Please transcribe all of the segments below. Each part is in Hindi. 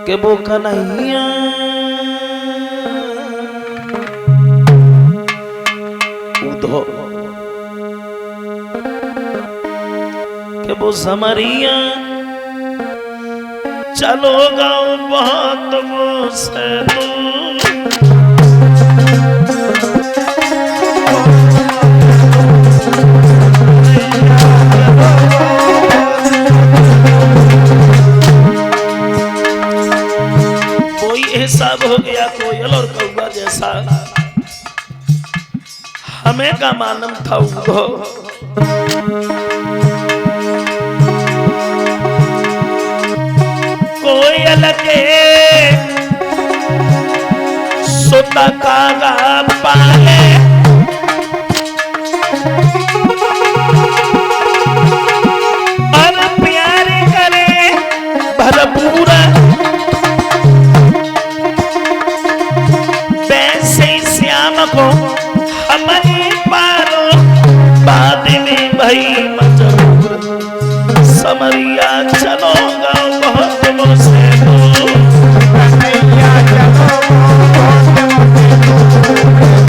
कि वो कन्हैया उधो कि वो समरिया चलो गाओ बहुत मुझसे सब हो गया कोयल और कौवा जैसा हमें का मालूम था उधो कोयल के सुता कागा पाले और प्यार करे भरपूर को हमारे पारो बाद में भई मजबूर समरिया चलो गाओ बहुत मुझसे दूर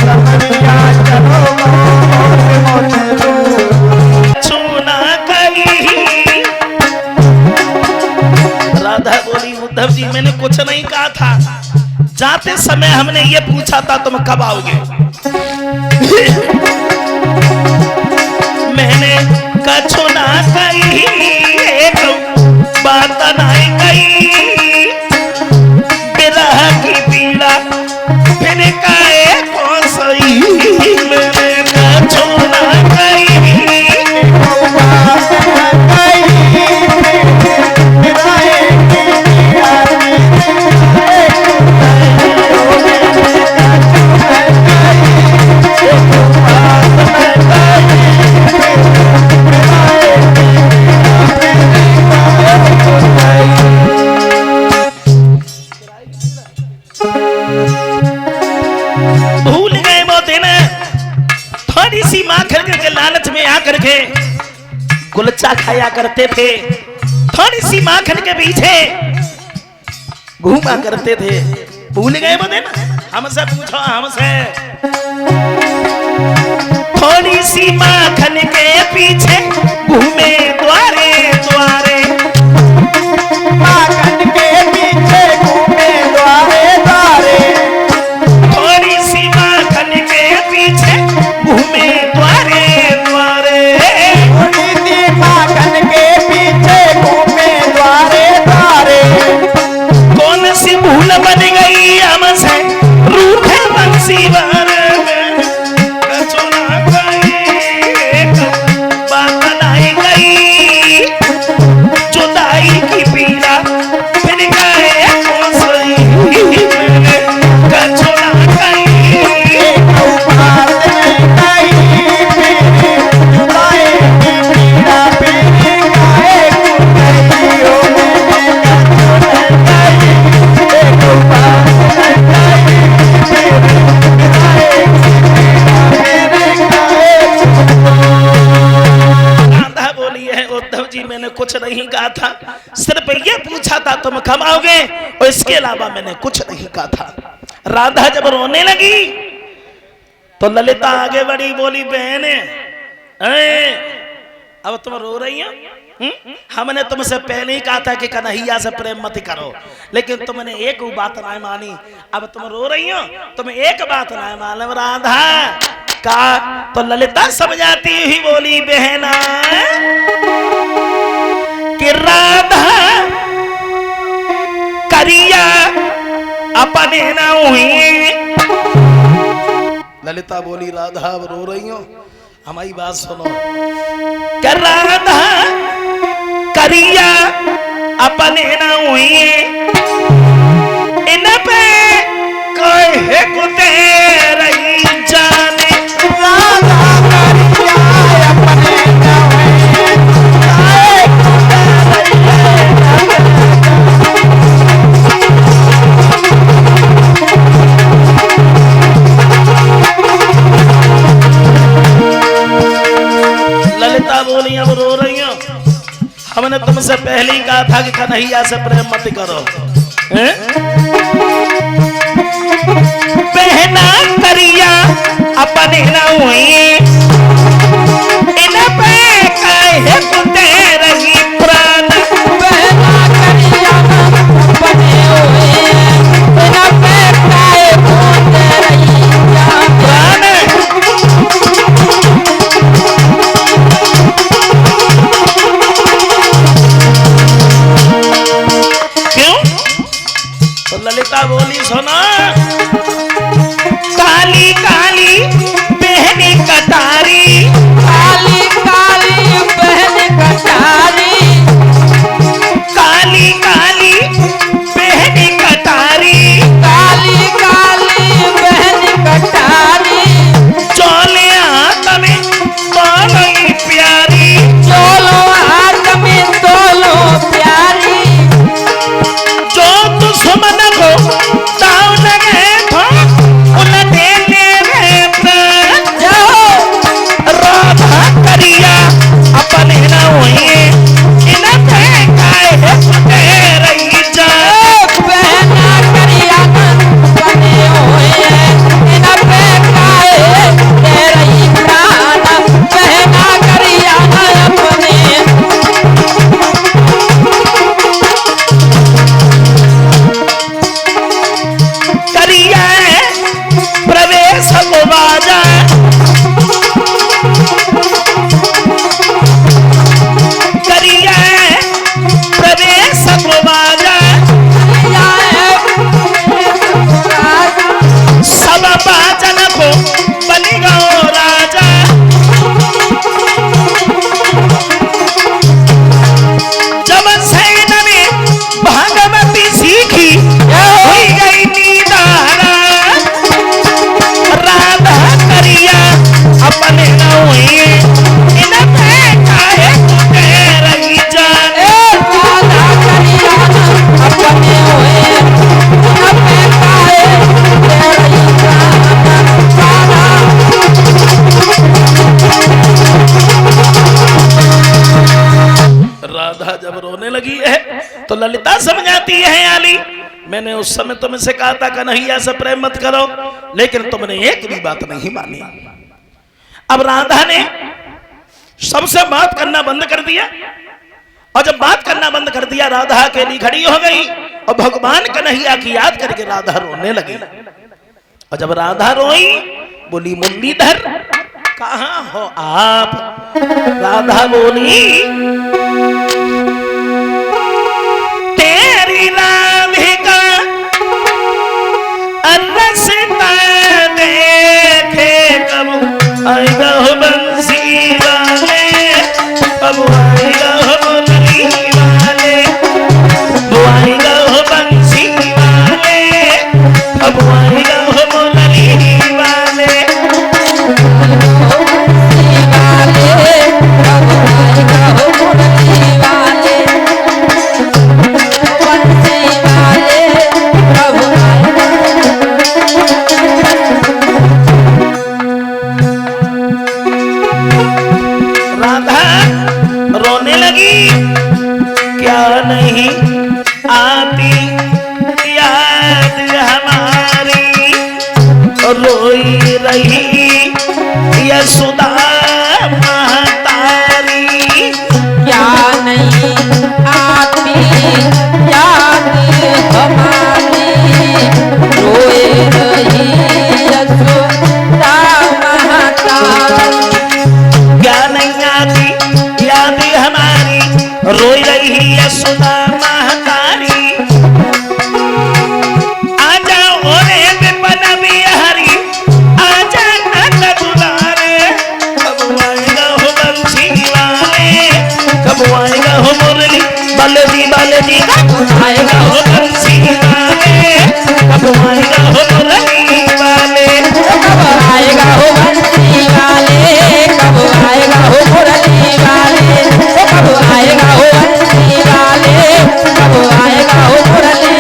समरिया चलो बहुत मुझसे दूर छूना कहीं राधा बोली उद्धव जी मैंने कुछ नहीं कहा था जाते समय हमने ये पूछा था तुम कब आओगे मैंने कछु ना कही एक बात नहीं कही बिरह की पीड़ा फिर काहे कौन सही मैंने कछु ना कही भूल गए वो दिन थोड़ी सी माखन के लालच में आकर के गुलचा खाया करते थे थोड़ी सी माखन के पीछे घूमा करते थे भूल गए वो दिन हमसे पूछो हमसे थोड़ी सी माखन के पीछे घूमे द्वारे द्वारे माखन के पीछे घूमे द्वारे द्वारे थोड़ी सी माखन के पीछे घूमे द्वारे द्वारे थोड़ी सी माखन के पीछे घूमे द्वारे द्वारे कौन सी भूल बन गई हमसे रूठे बंसी वाले कुछ नहीं कहा था सिर्फ ये पूछा था तुम कब आओगे और इसके अलावा मैंने कुछ नहीं कहा था राधा जब रोने लगी तो ललिता आगे बढ़ी बोली बहने अब तुम रो रही हो हमने तुमसे पहले ही कहा था कि कन्हैया से प्रेम मत करो लेकिन तुमने एक बात ना मानी अब तुम रो रही हो तुम एक बात ना मानो राधा का तो ललिता समझाती हुई बोली बहना कि राधा करिया अपने ना हुई ललिता बोली राधा अब रो रही हो हमारी बात सुनो कि राधा करिया अपने ना हुई इन पे कहे कुते रही जाने राधा करिया अपने ना बोली अब रो रही हो हमने तुमसे पहले ही कहा था कि कन्हैया से प्रेम मत करो बहना करिया अपने न हुई इन पे काहे कुते रही प्राण। बहना करिया अपने हुए इन पे काहे कुते रही प्राण। क्यों? तो ललिता बोली सुना, काली काली बहनी कटारी, काली काली बहन कटारी, काली काली बहनी कटारी, काली काली बहन कटारी, चोले हाथ में तोलो प्यारी, चोलो हाथ में तोलो प्यारी, जो दुश्मन को दाव लगे तो उलटे ले जाओ। राधा करिया अपने न हुए इन पे काहे कुते रही जाओ। बहना करिया अपने हुए इन पे काहे कुते रही प्राण। बहना करिया अपने करिया प्रवेश को बाजा, करिया प्रवेश को बाजा, सब बाजन को बनी गो राजा। जब सैन में भागवती सीखी हुई गई नीदारा, राधा करिया अपने न हुए इन पे काहे कुते रही जान। राधा करिया अपने हुए इन पे काहे कुते रही प्राण। राधा जब रोने लगी है तो ललिता समझाती है, आली मैंने उस समय तुमसे कहा था कन्हैया से प्रेम मत करो, लेकिन तुमने एक भी बात नहीं मानी। अब राधा ने सबसे बात करना बंद कर दिया, और जब बात करना बंद कर दिया राधा अकेली खड़ी हो गई और भगवान कन्हैया की याद करके राधा रोने लगी। और जब राधा रोई बोली मुरलीधर कहाँ हो आप। राधा बोली तेरी राधिका रसता देखे कब आएगा हो बंसी वाले, कब आएगा हो मुरली वाले, वो आएगा हो बंसी वाले, कब आएगा हो मुरली वाले। राधा रोने लगी, क्या नहीं आती याद हमारी, रोई रही यशोदा महतारी। क्या नहीं आती याद हमारी, रोए रही यशोदा महतारी। क्या नहीं आती याद हमारी, रोई रही यशोदा महतारी। आजा ओरे विपन बिहारी, आजा नंद दुलारे, कब आएगा हो बंसी वाले, कब आएगा हो मुरली बालाजी बालाजी, कब आएगा हो बंसी वाले, कब आएगा हो मुरली वाले। कब आएगा हो बंसी वाले, कब आएगा हो मुरली वाले, कब आएगा हो बंसी वाले, कब आएगा हो मुरली।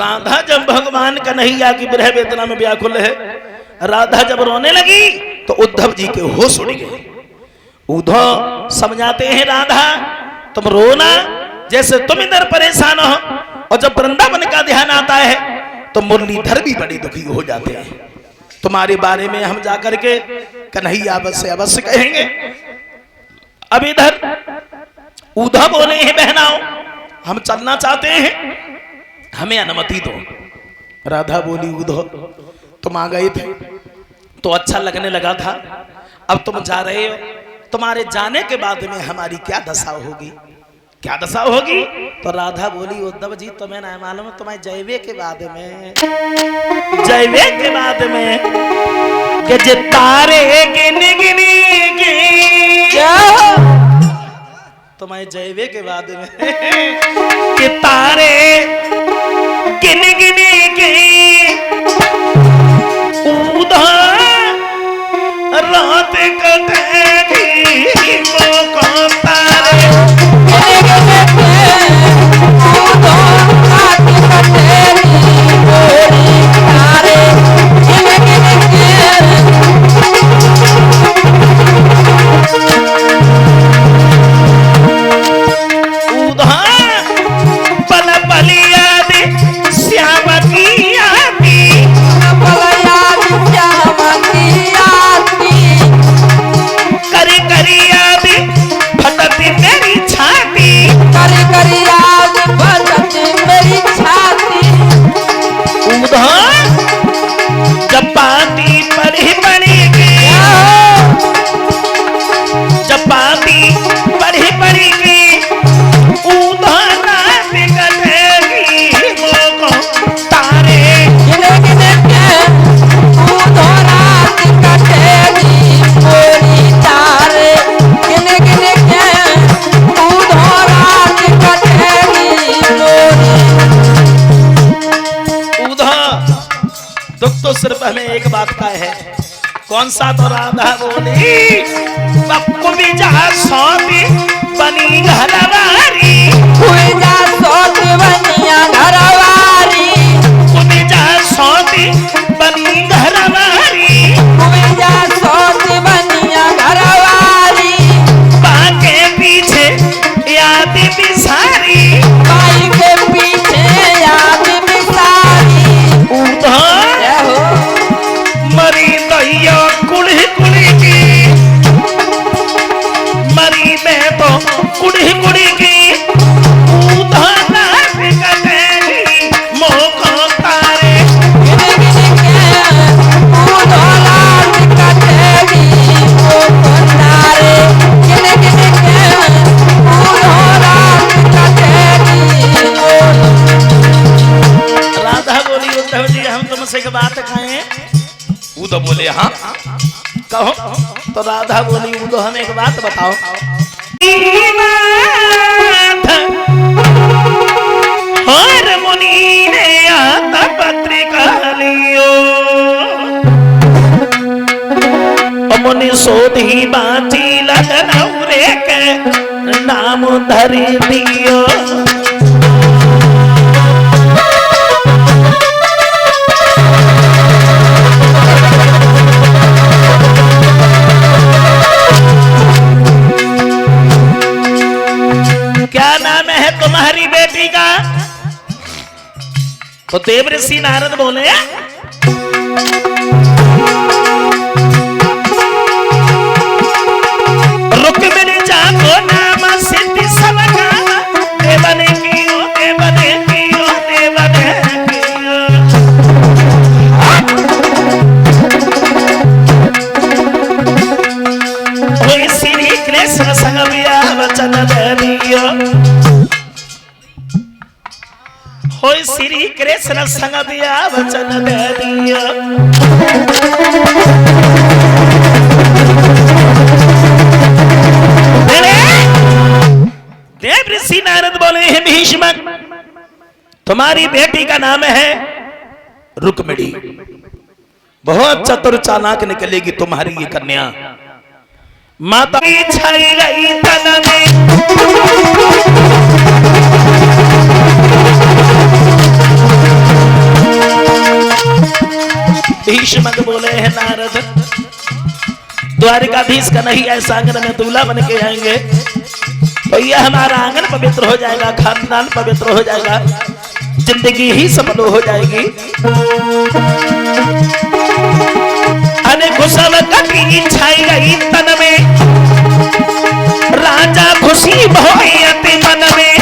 राधा जब भगवान कन्हैया की विरह वेदना में व्याकुल है, राधा जब रोने लगी तो उद्धव जी के होश उड़ गए। उद्धव समझाते हैं राधा तुम रोना, जैसे तुम इधर परेशान हो और जब वृंदावन का ध्यान आता है तो मुरलीधर भी बड़े दुखी हो जाते हैं। तुम्हारे बारे में हम जाकर के कन्हैया अवश्य कहेंगे। अब इधर उद्धव बोले हैं बहनाओं हम चलना चाहते हैं, हमें अनुमति दो। राधा बोली उद्धव तुम आ गए थे तो अच्छा लगने लगा था, अब तुम जा रहे हो, तुम्हारे जाने के बाद में हमारी क्या दशा होगी, क्या दशा होगी? तो राधा बोली उद्धव जी तुम्हें ना मालूम, तुम्हारे जयवे के बाद में कि जे तारे गिन गिनी तुम्हारे जयवे के बाद में कि तारे गिन गिनी गई उधर रात कटेगी को तारे सिर्फ हमें एक बात का है, कौन सा? तो राधा बोली पप्पू भी जा सौती बनी घरवारी, जा सौत बनिया घरवारी, जा सौती बनी घरवारी, जा सौत बनिया घरवारी, बाके पीछे याद बिसारी, बाई के पीछे याद बिसारी, मरी दैया कुड़ी कुड़ी की, मरी मैं तो कुड़ी कुड़ी की एक बात कहें? उद्धव बोले हाँ कहो। तो राधा बोली उद्धव हमें एक बात बताओ, हर मुनि ने आता पत्रिका लियो, मुनि सोधी बाची लगन रे के नाम धरी दियो, क्या नाम है तुम्हारी बेटी का? तो देवऋषि नारद बोले रुक्मिणी जाको नाम सिद्धि सबका, देवने कियो देवने कियो देवने कियो, होई श्री कृष्ण संग बियाह वचन दियो, होई श्री कृष्ण संग बियाह वचन दे दियो। देव ऋषि नारद बोले हैं भीष्म तुम्हारी बेटी का नाम है रुक्मिणी, बहुत चतुर चालाक निकलेगी तुम्हारी ये कन्या। माता छाई गई तन में भीष्म बोले हैं नारद द्वारिकाधीश का नहीं ऐसा आंगन में दूल्हा बन के आएंगे तो यह हमारा आंगन पवित्र हो जाएगा, खानदान पवित्र हो जाएगा, जिंदगी ही सफल हो जाएगी। अने कुशल गति छाई गई तन में, राजा खुशी भोई अति मन में।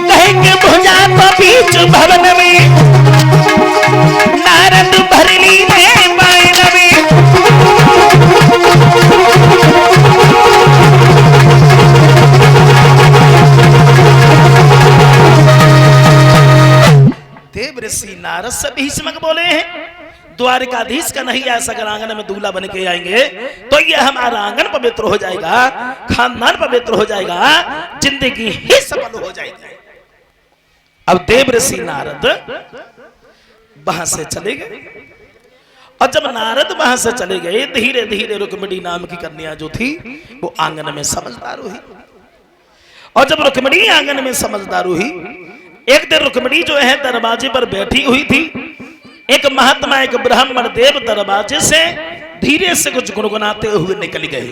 कहेंगे भुजा तो बीच भवन में, नारद भरली ने बाइन में। देव ऋषि नारद से भीष्मक बोले हैं, द्वारिकाधीश का नहीं ऐसा अगर आंगन में दूल्हा बन के आएंगे तो ये हमारा आंगन पवित्र हो जाएगा, खानदान पवित्र हो जाएगा, जिंदगी ही सफल हो जाएगी। अब देव ऋषि नारद वहां से चले गए, और जब नारद वहां से चले गए, धीरे धीरे रुक्मिणी नाम की कन्या जो थी वो आंगन में समझदार हुई। और जब रुक्मिणी आंगन में समझदार हुई, एक दिन रुक्मिणी जो है दरवाजे पर बैठी हुई थी, एक महात्मा एक ब्राह्मण देव दरवाजे से धीरे से कुछ गुनगुनाते हुए निकल गए।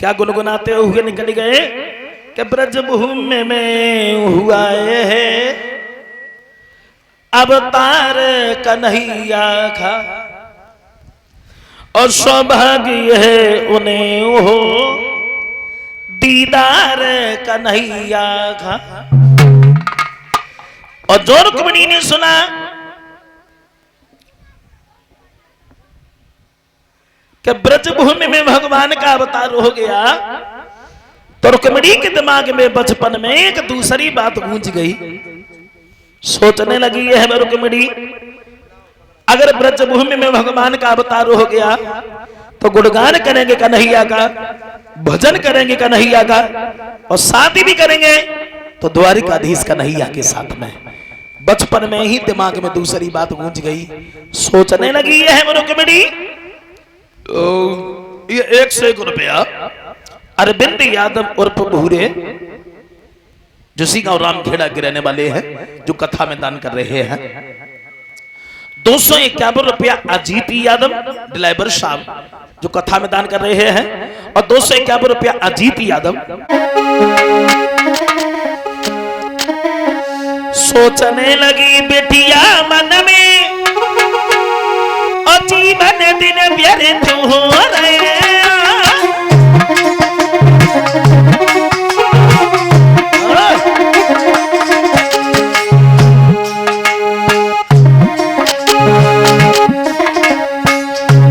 क्या गुनगुनाते हुए निकल गए कि ब्रजभूमि में हुआ है अवतार कन्हैया का, और सौभाग्य है उन्हें हो दीदार कन्हैया का। और जो रुक्मिणी ने सुना कि ब्रजभूमि में भगवान का अवतार हो गया, तो रुक्मिणी के दिमाग में बचपन में एक दूसरी बात गूंज गई। सोचने लगी है रुक्मिणी, अगर ब्रजभूमि में भगवान का अवतार हो गया तो गुणगान करेंगे कन्हैया का, भजन करेंगे कन्हैया का, और शादी भी करेंगे तो द्वारिकाधीश कन्हैया के साथ में। बचपन में ही दिमाग में दूसरी बात गूंज गई। सोचने लगी है रुक्मिणी, ये 1 से 1 रुपया अरविंद यादव उर्फ भूरे, जो सी गांव रामखेड़ा के रहने वाले हैं, जो कथा में दान कर रहे हैं। 251 रुपया अजीत यादव ड्राइवर साहब, जो कथा में दान कर रहे हैं, और 251 रुपया अजीत यादव। सोचने लगी बेटिया मन में, और जीवन दिन व्यर्थ हो रहे।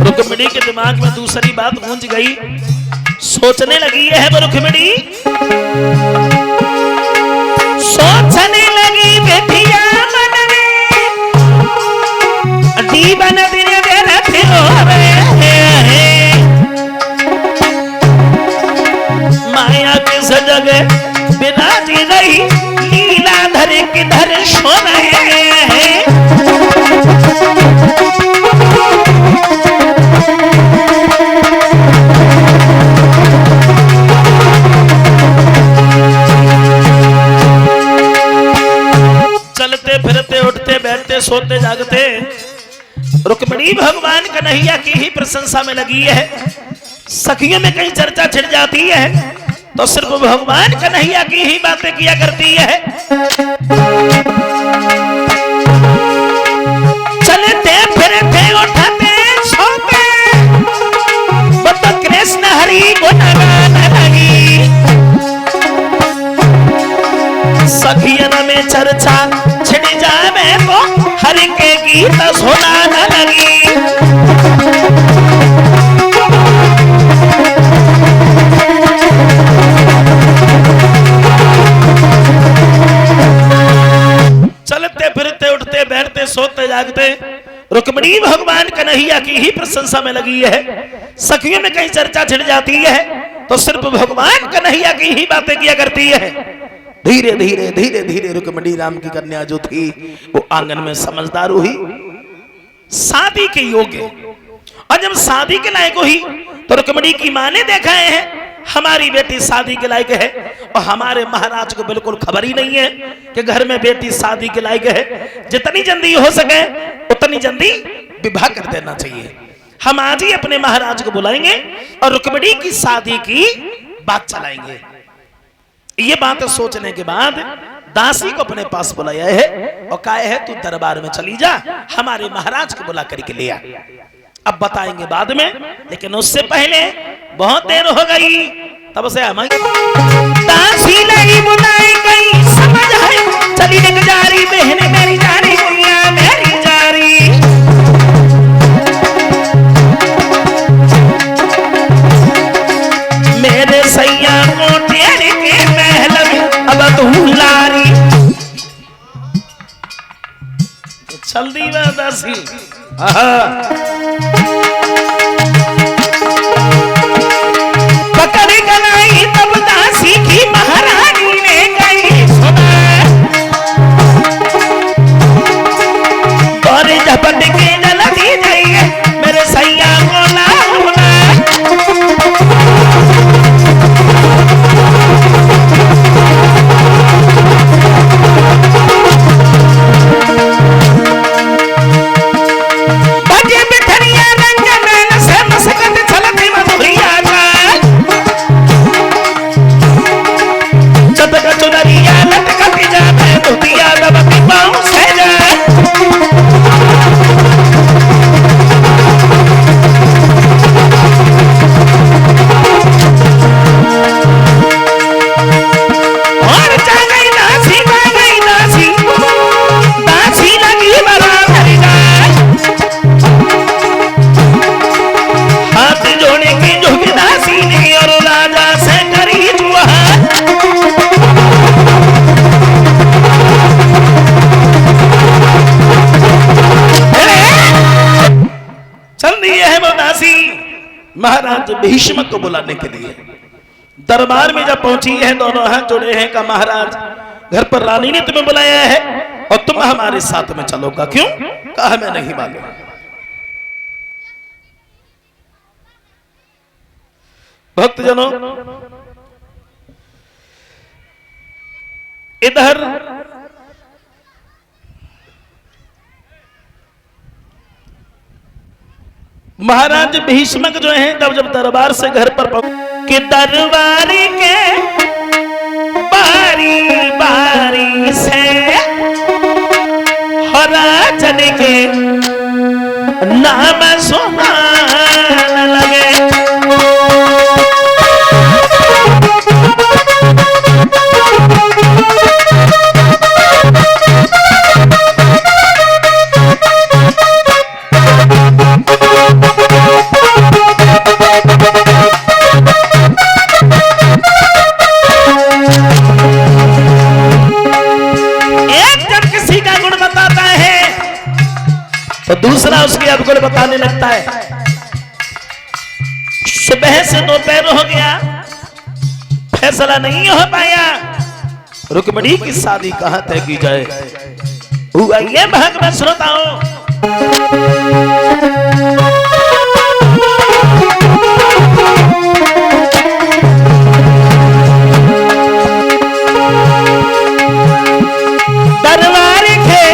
रुक्मिणी के दिमाग में दूसरी बात गूंज गई। सोचने लगी है वो रुक्मिणी, सोचने लगी बेटिया मन में, जीवन दिन व्यर्थ हो रहे। माया किस जगह बिना जी रही, लीलाधर किधर सो रहे हैं। चलते फिरते उठते बैठते सोते जागते रुक्मिणी भगवान कन्हैया की ही प्रशंसा में लगी है। सखियों में कहीं चर्चा छिड़ जाती है तो सिर्फ भगवान कन्हैया की ही बातें किया करती है। चलते फिरते उठते सोते बत कृष्ण हरि गुणगान लगी। सखियन में चर्चा छिड़ जावे तो हरि के गीत सुनाने लगी। चलते फिरते उठते बैठते सोते जागते रुक्मिणी भगवान कन्हैया की ही प्रशंसा में लगी है। सखियों में कहीं चर्चा छिड़ जाती है तो सिर्फ भगवान कन्हैया की ही बातें किया करती है। धीरे धीरे धीरे धीरे रुक्मिणी राम की कन्या जो थी वो आंगन में समझदार हुई, शादी के योग्य। और जब शादी के लायक हुई तो रुक्मिणी की मां ने देखा है हमारी बेटी शादी के लायक है, और हमारे महाराज को बिल्कुल खबर ही नहीं है कि घर में बेटी शादी के लायक है। जितनी जल्दी हो सके उतनी जल्दी विवाह कर देना चाहिए। हम आज ही अपने महाराज को बुलाएंगे और रुक्मिणी की शादी की बात चलाएंगे। ये बात सोचने के बाद दासी को अपने पास बुलाया है और कहा है तू दरबार में चली जा, हमारे महाराज को बुला करके ले आ। अब बताएंगे बाद में, लेकिन उससे पहले बहुत देर हो गई। तब से हम दासी लगी बुलाई गई, समझ है चली निक जारी, बहन मेरी जारी, दुनिया मेरी जारी। मेरे सैया को तेरे के महल में अब तू लारी। चल दी वह दासी। पकड़ गलाई तब दासी की महारानी ने गई सुना, और झपट के जल्दी जाइए मेरे सैया को लाऊंगा। महाराज भीष्म को बुलाने के लिए दरबार में जब पहुंची है, दोनों हाथ जोड़े हैं का महाराज घर पर रानी ने तुम्हें बुलाया है और तुम हमारे साथ में चलोगा। क्यों? कहा मैं नहीं मालूम। भक्तजनों, इधर महाराज भीष्मक जो है तब जब दरबार से घर पर कि दरबार के बारी बारी से राजन के नाम सुनाने लगे। तो दूसरा उसके अवगुण बताने लगता है। सुबह से दोपहर हो गया, फैसला नहीं हो पाया, रुक्मिणी की शादी कहां तय की जाए। हुआ ये भाग में श्रोताओं, दरबार के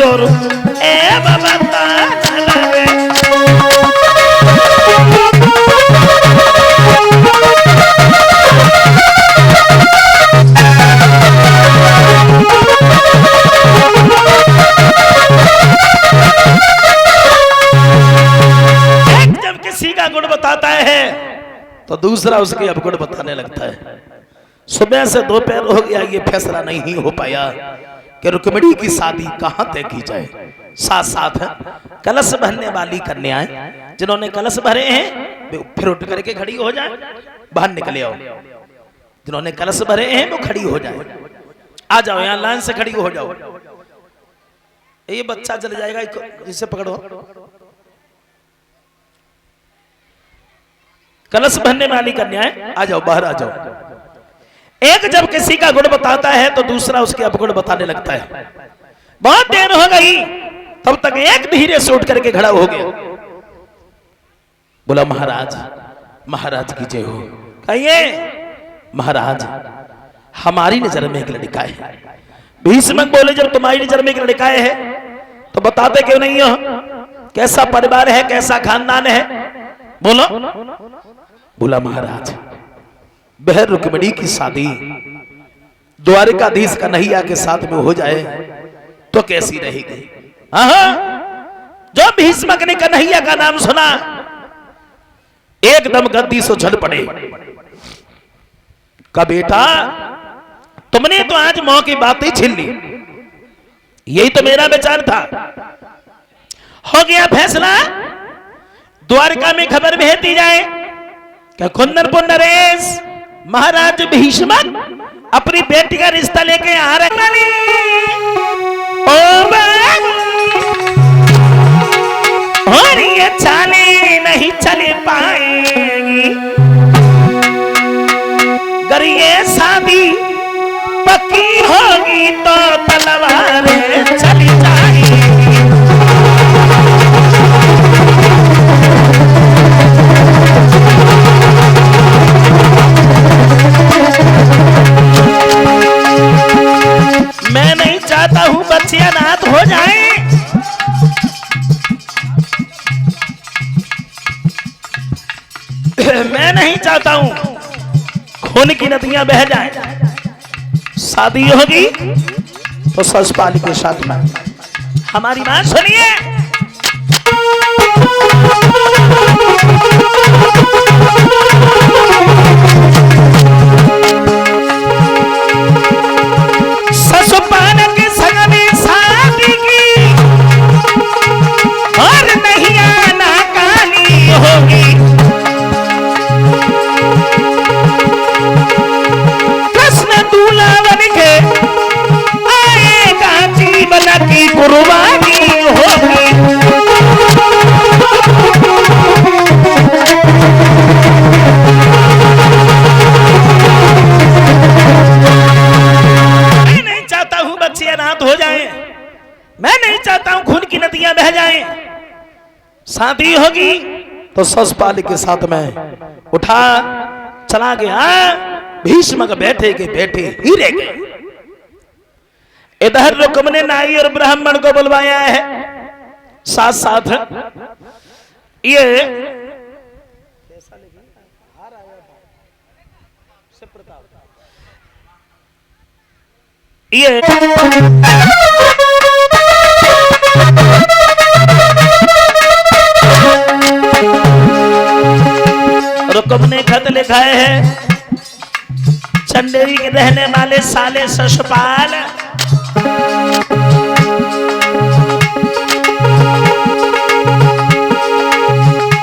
और ए बाबा जब किसी का गुण बताता है तो दूसरा उसके अवगुण बताने लगता है। सुबह से दोपहर हो गया, ये फैसला नहीं हो पाया कि रुक्मिणी की शादी कहां तय की जाए। साथ साथ कलश भरने वाली कन्याएं जिन्होंने कलश भरे हैं फिर उठ करके खड़ी हो जाए, बाहर निकले आओ। जिन्होंने कलश भरे हैं वो खड़ी हो जाए, आ जाओ यहां लाइन से खड़ी हो जाओ। ये बच्चा चल जाएगा, इसे पकड़ो। कलश भरने वाली कन्याएं आ जाओ, बाहर आ जाओ। एक जब किसी का गुण बताता है तो दूसरा उसके अपगुण बताने लगता है। बहुत देर हो गई, तब तक एक धीरे से उठ करके खड़ा हो गया, बोला महाराज, महाराज की जय हो। कहिए महाराज, हमारी नजर में एक लड़का है। भीष्मक बोले जब तुम्हारी नजर में एक लड़का है तो बताते क्यों नहीं हो? कैसा परिवार है, कैसा खानदान है, बोलो। बोला महाराज, बहन रुक्मिणी की शादी द्वारिकाधीश कन्हैया के साथ में हो जाए तो कैसी रहेगी। जो भीष्मक ने कन्हैया का नाम सुना एकदम गद्दी से झड़ पड़े। का बेटा, तुमने तो आज मौत की बातें छीन ली, यही तो मेरा विचार था। हो गया फैसला, द्वारका में खबर भेजती जाए क्या कुंदनपुर नरेश महाराज भीष्मक अपनी बेटी का रिश्ता लेके आ रहे। और ये चाले नहीं चले पाएंगी, अगर ये शादी पक्की होगी तो तलवारें चली जाएंगी। मैं नहीं चाहता हूं बच्चे अनाथ हो जाएं। मैं नहीं चाहता हूं खून की नदियां बह जाएं। शादी होगी तो ससपाल के साथ में। हमारी बात सुनिए, ससुपाल के संग में शादी की और नहीं आना काली होगी। कृष्ण दूल्हा बन के आएगा, जीवन की कुर्बानी होगी। मैं नहीं चाहता हूं बच्चे अनाथ हो जाएं, मैं नहीं चाहता हूं खून की नदियां बह जाएं। शादी होगी तो ससपाल के साथ में उठा चला गया। भीष्मक बैठे के बैठे ही रह गए। इधर रुक्म ने नाई और ब्राह्मण को बुलवाया है, साथ साथ ये रुक्म ने खत लिखा है, चंदेरी के रहने वाले साले ससपाल,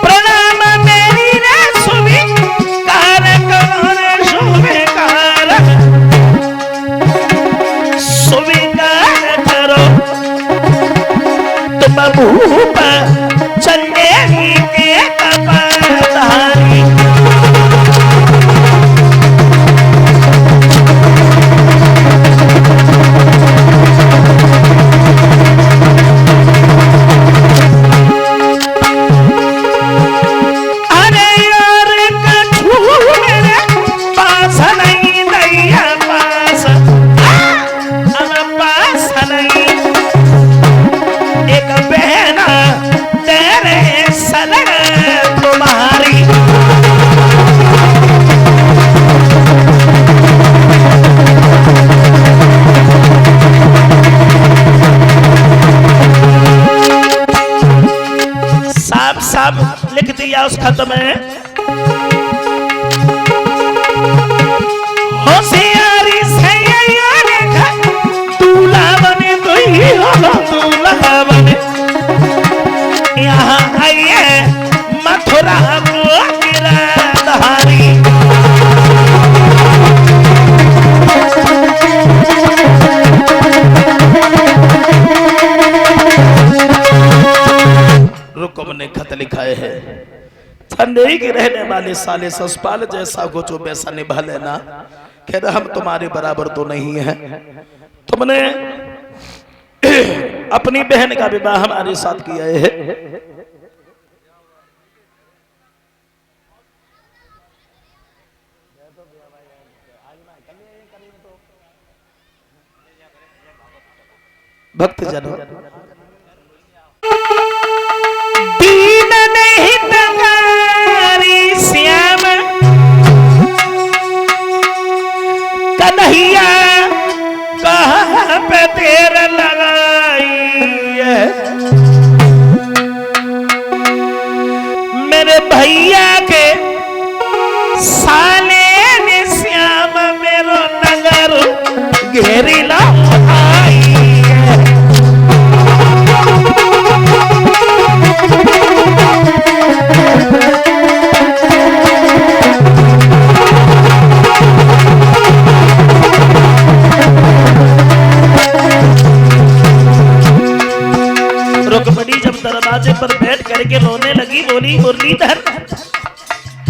प्रणाम मेरी रे स्वीकार करो रे स्वीकार, स्वीकार करो तुम भूप चंदेरी के कपाधारी। लिख दिया उस खत में, होशियारी से दूल्हा बने तो ही हो, दूल्हा बने यहाँ आइए मथुरा को गिरधारी। रुक्म ने खत लिखा है, चंदेरी के रहने वाले साले ससपाल जैसा को जो वैसा निभा लेना, खैर हम तुम्हारे बराबर तो नहीं है, तुमने अपनी बहन का विवाह हमारे साथ किया है। भक्त जनों, दीन नहीं तंगारी श्याम कन्हैया कहाँ पे देर लगाई है। मेरे भैया के साले ने श्याम मेरो नगर घेरी ला आई है। रुक्मिणी जब दरवाजे पर बैठ करके रोने लगी, बोली मुरलीधर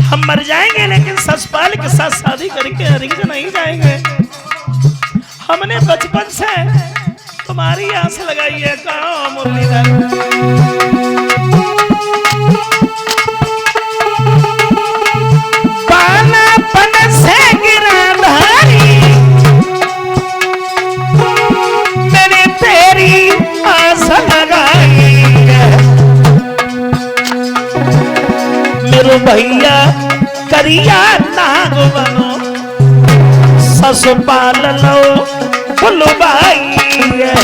हम मर जाएंगे लेकिन ससपाल के साथ शादी करके हरिज नहीं जाएंगे। हमने बचपन से तुम्हारी आस लगाई है। कहाँ मुरलीधर? बालापन से गिरधारी मैंने तेरी आस लगाई है। मेरे भैया करिया नाग बनो ससुपाल लो फुलबाई है।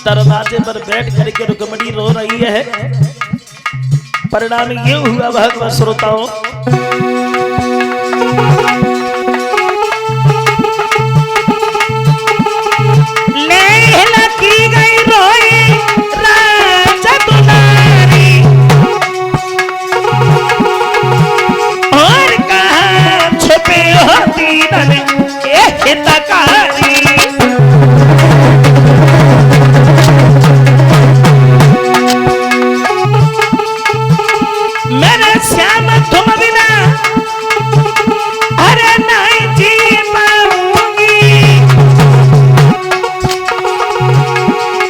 दरवाजे पर बैठ करके रुक्मिणी रो रही है। परिणाम ये हुआ भगवत श्रोताओं, की गई रोई राजा दुलारी और कहाँ छुपे हो दीदन ये हितकारी। मेरे श्याम तुम बिना अरे नहीं जी पाऊंगी,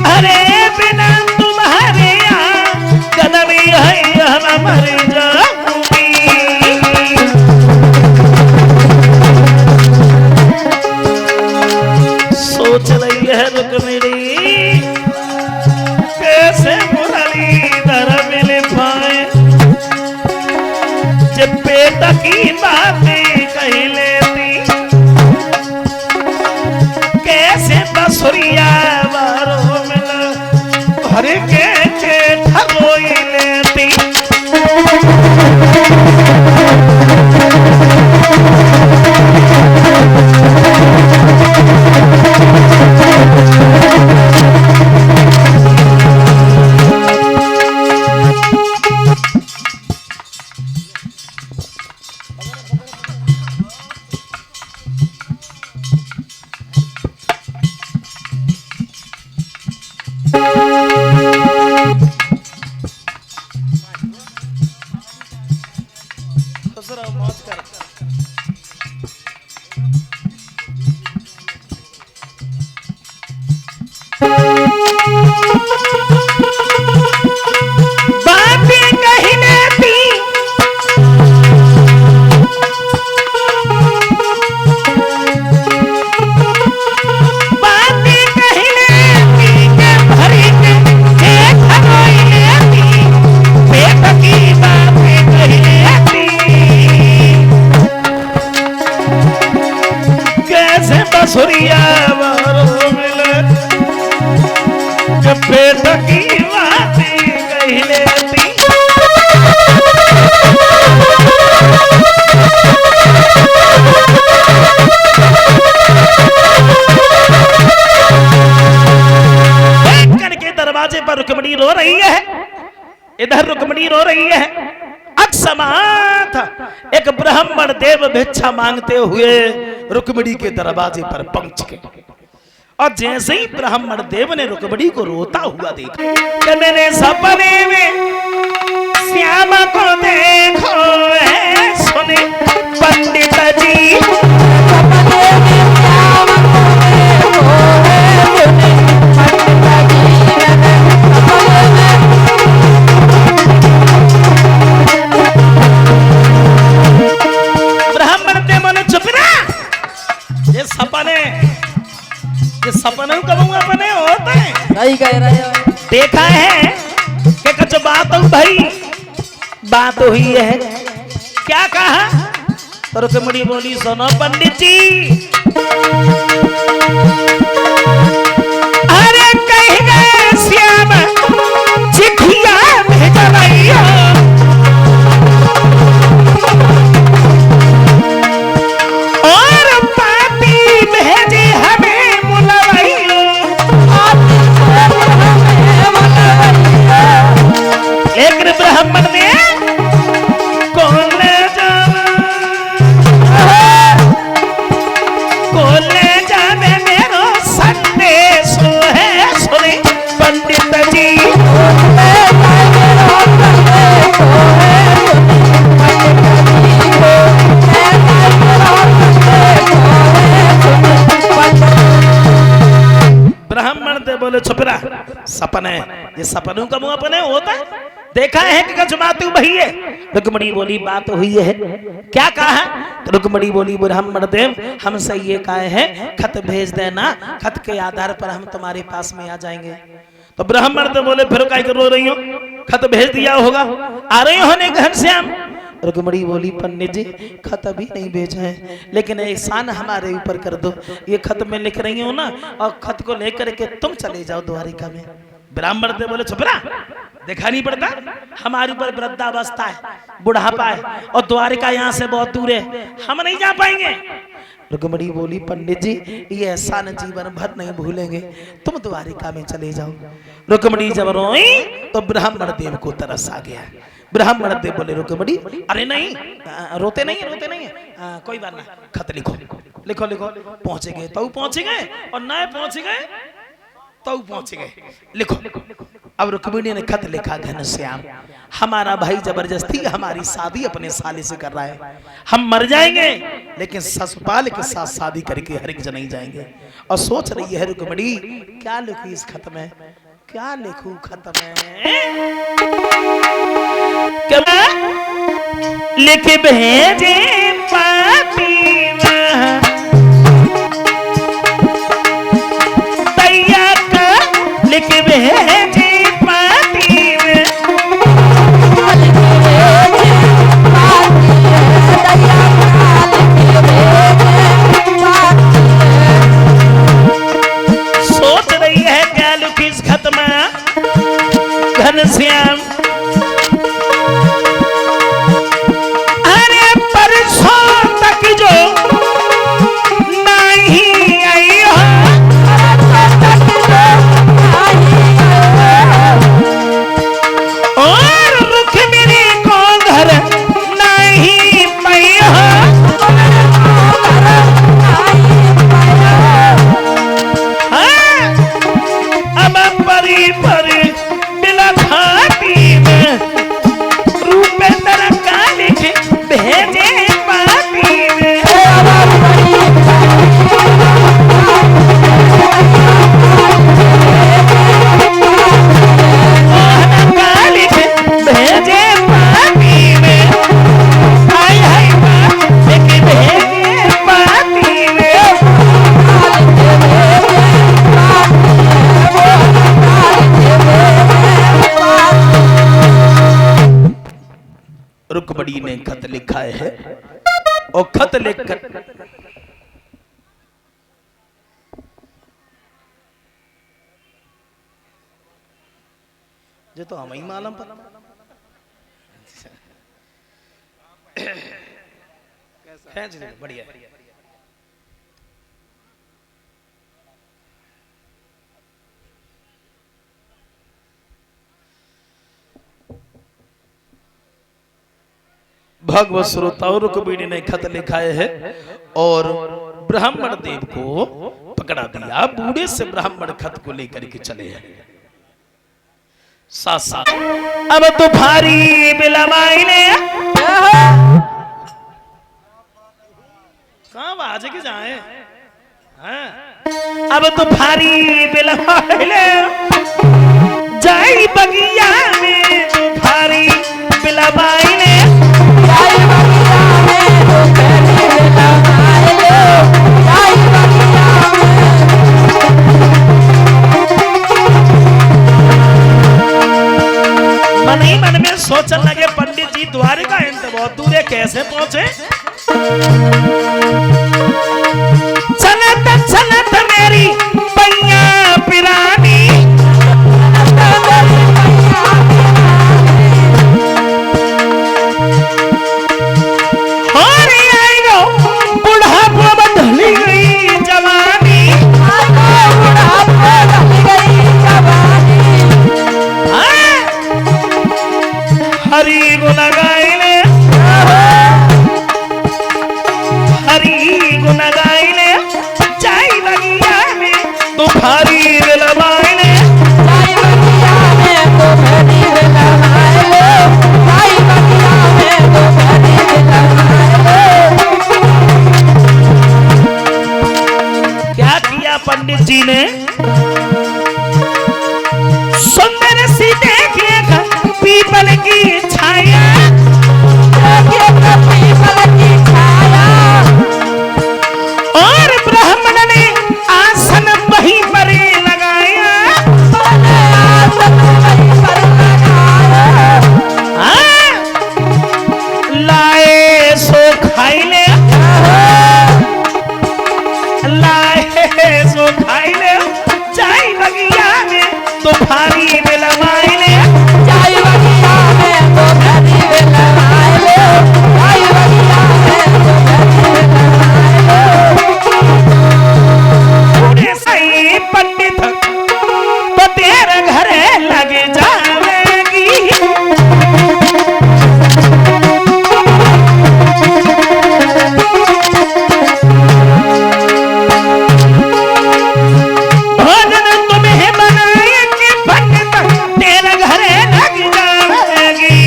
अरे बिना तुम्हारे कदमी है हम मर जाऊंगी। सोच रही है रुक्मिणी कैसे मुरलीधर मिल पाए। जब पेट की बातें कही लेती कैसे बसुरिया बारो मिला हरे के ठगोई लेती। बसुरिया बारो मिले जब पेट की बातें कही लेती। करके दरवाजे पर रुक्मिणी रो रही है, इधर रुक्मिणी रो रही है। अकस्मात एक ब्राह्मण देव भिक्षा मांगते हुए रुक्मिणी के दरवाजे पर पहुंच गए और जैसे ही ब्राह्मण देव ने रुक्मिणी को रोता हुआ देखा कि मैंने सपने में श्यामा को देखो है सुने पंडित जी ब्राह्मण ने बोले चुप ना ये सपने कब अपने होते हैं सही कह रहे हो। देखा है कि कुछ बात हो भाई बात हुई है क्या कहा तो रुक्मिणी बोली सुनो पंडित जी अरे कहीं गए श्याम चिट्ठिया भेजा भैया और पापी भेजे हमें मुलवई लेकिन ब्राह्मण ने बोले छुपरा सपने ये सपनों का मुंह अपने होता है देखा है कि कचमातू भई है रुक्मिणी बोली बात हुई है क्या कहा तो रुक्मिणी बोली ब्राह्मण देव हमसे ये कहा है खत भेज देना खत के आधार पर हम तुम्हारे पास में आ जाएंगे तो ब्राह्मण देव बोले फिर काय रो रही हो खत भेज दिया होगा आ रही होने घनश्याम रुक्मिणी बोली पंडित जी खत अभी नहीं भेजा है लेकिन एहसान हमारे ऊपर कर दो ये खत में लिख रही हूँ ना और खत को लेकर के तुम चले जाओ द्वारिका में ब्राह्मण देव बोले छुपरा देखा नहीं पड़ता हमारे ऊपर वृद्धावस्था है बुढ़ापा है और द्वारिका यहाँ से बहुत दूर है हम नहीं जा पाएंगे रुक्मिणी बोली पंडित जी ये एहसान जीवन भर नहीं भूलेंगे तुम द्वारिका में चले जाओ रुक्मिणी जब रोई तो ब्राह्मण देव को तरस आ गया ब्राह्मण देव बोले रुक्मिणी अरे नहीं रोते नहीं कोई बात ना खत लिखो लिखो लिखो पहुंचे गए तो पहुंचे गए और नए पहुंच गए तो पहुंच गए लिखो अब रुक्मिणी ने खत लिखा घनश्याम हमारा भाई जबरदस्ती हमारी शादी अपने साले से कर रहा है हम मर जाएंगे लेकिन ससुपाल के साथ शादी करके हरिक जन नहीं जाएंगे और सोच रही है रुक्मिणी क्या लिखूं इस खत में क्या लिखूं खत में लिख भेजे पापी दैया का लिख भेजे घनश्याम अरे परसों तक जो नहीं आई हो और रुक्मिणी को घर नहीं पाई हो अब परी परी रुक्मिणी ने खत लिखा है और खत लिखकर जो तो हम ही मालूम पर बढ़िया भगवत श्रोताओं रुक्मिणी ने खत लिखा है और ब्राह्मण देव को पकड़ा दिया। बूढ़े से ब्राह्मण खत को लेकर के चले हैं साथ साथ। अब तो भारी बिलमाई ने कहां बाज के जाए हाँ। अब तो भारी बिलमाई ने जाई बगिया में, भारी बिलमाई ने जाई बगिया में, तो पहली बिलमाई लो, जाई बगिया में। मन ही मन में सोचने लगे पंडित जी द्वारिका इंत बहुत दूर है, कैसे पहुंचे। चलत चलत मेरी पैया पिरानी, हरी गुण गाइले, हरी गुण गाइले, जाई बगिया में तो भारी बिलमाइले, जाई बगिया में तो भारी बिलमाइले, जाई बगिया में तो भारी बिलमाइले। क्या किया पंडित जी ने, सुंदर सी देखिएगा पीपल की छाया, देखिएगा पीपल की छाया, और ब्राह्मण ने आसन वहीं पर लगाया, आसन वहीं पर लगाया। लाए सो खाइले, लाए सो खाइले, जाई बगिया में तो भारी बिलमाइले, जाई बगिया में तो भारी बिलमाइले, जाई बगिया में तो भारी बिलमाइले। बूढ़े सही पंडित तो तेरे घरे लग जाएगी, भोजन तुम्हें बनाएंगे पंडित तेरे घरे लग जाएगी,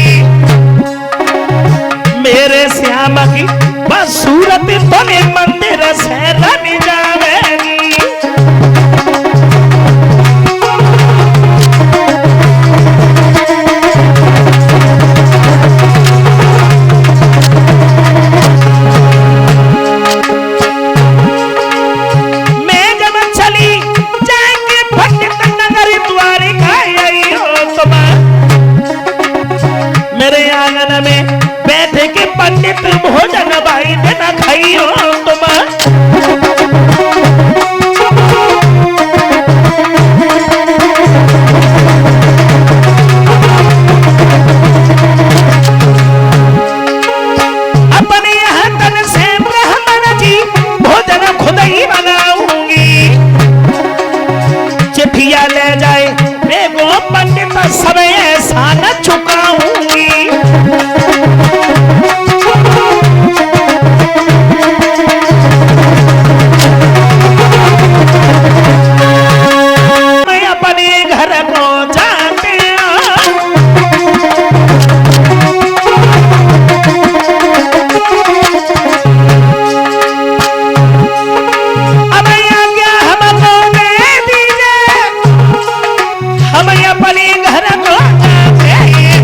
मेरे श्याम की बस सूरत तुम्हें मंदिर से रन जाएगी। मैं जब चली जाएंगे पंडित नगर द्वारिका आई हो तुम, मेरे आंगन में बैठ के पंडित भोजन भाई देना खाई हो तुम, अपने हाथन से ब्राह्मण जी भोजन खुद ही बनाऊंगी, चिट्ठिया ले जाए बेगो पंडित सब ऐसा न चुकाऊंगी। मैं अपने घर को जाते अब आज्ञा हमको दे दीजिए, हम अपने घर को जाते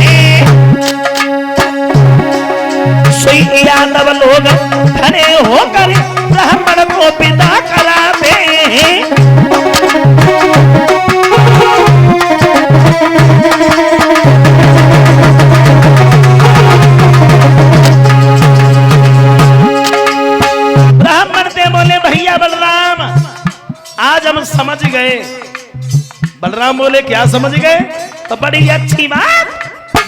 हैं। सोई यादव लोग खड़े होकर ब्राह्मण को विदा कराते हैं। ब्राह्मण से बोले भैया बलराम आज हम समझ गए। बलराम बोले क्या समझ गए, तो बड़ी अच्छी बात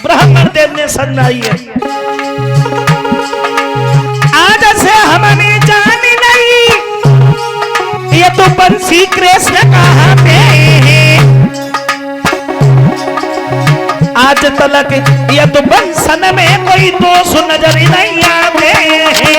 ब्राह्मण देव ने समझाई है। आज से हमने जानी नहीं ये तो बंसी कृष्ण कहाँ पे है, आज तलक ये तो बंसन में कोई दोष नजर नहीं आते हैं।